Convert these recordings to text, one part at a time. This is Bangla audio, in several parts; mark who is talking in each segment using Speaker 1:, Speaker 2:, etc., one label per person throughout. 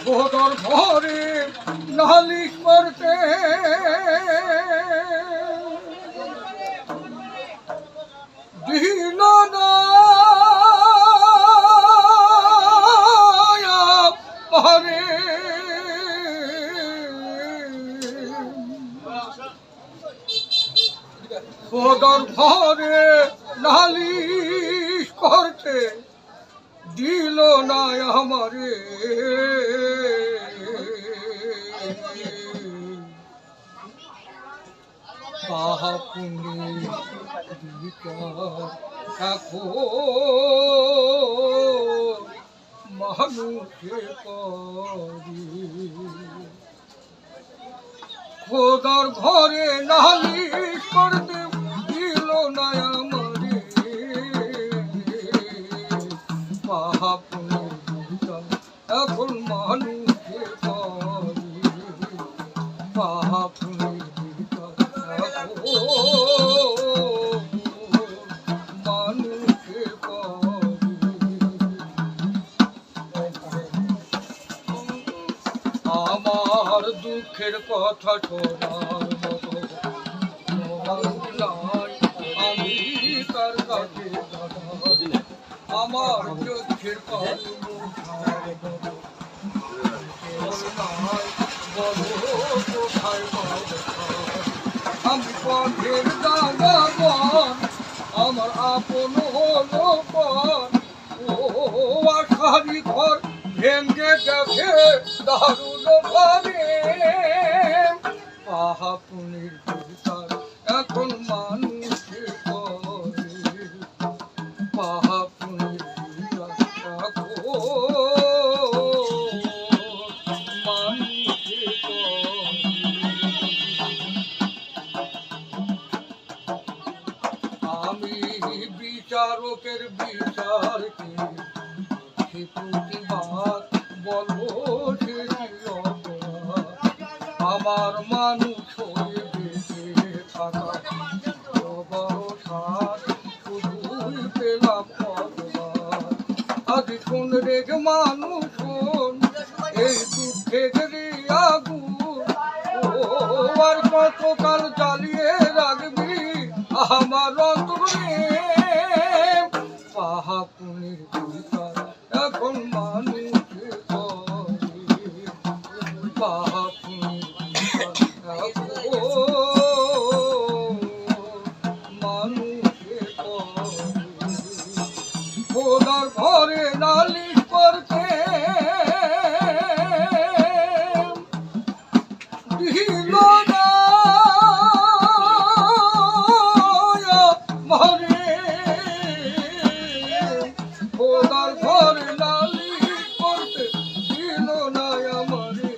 Speaker 1: খোদার ঘরে নালিশ করতে দিল না আমারে খোদার ঘরে নালিশ করতে দিল না আমারে পুনি দেখো মানুষে করি খোদার ঘরে নালিশ করতে দিল না আমারে পুনি এখন মানুষে করি পুনি মানুষে আমার দুঃখের কথা শোনার মতো নাই আমি তার কাছে আমার দুঃখের আমি পথের দাগাবন আমার আপন হলো পন ও আশারি ঘর ভেঙ্গে গেছে দারুণ ভাবে পুনির বিচার এখন মানুষে করে পুনির বিচার মানুষে আমি বিচারকের বিচারকে প্রতিবাদ বলবো আমার মানুষ হয়ে বেঁচে থাকা ভরসার শুধুই পেলাম ভগবান আজ শোন রেগে মানুষ এই দুঃখের আগুন আর কতকাল জ্বালিয়ে রাখবি আমার অন্তরে পুনির বিচার এখন মানুষে করে পুনির মানুষে করে খোদার ঘরে নালিশ করতে দিল না মরে খোদার ঘরে নালিশ করতে দিল না আমারে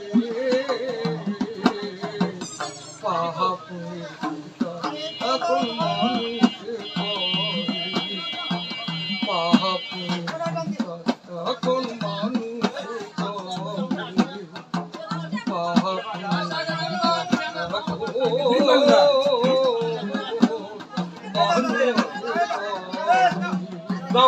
Speaker 1: পুনির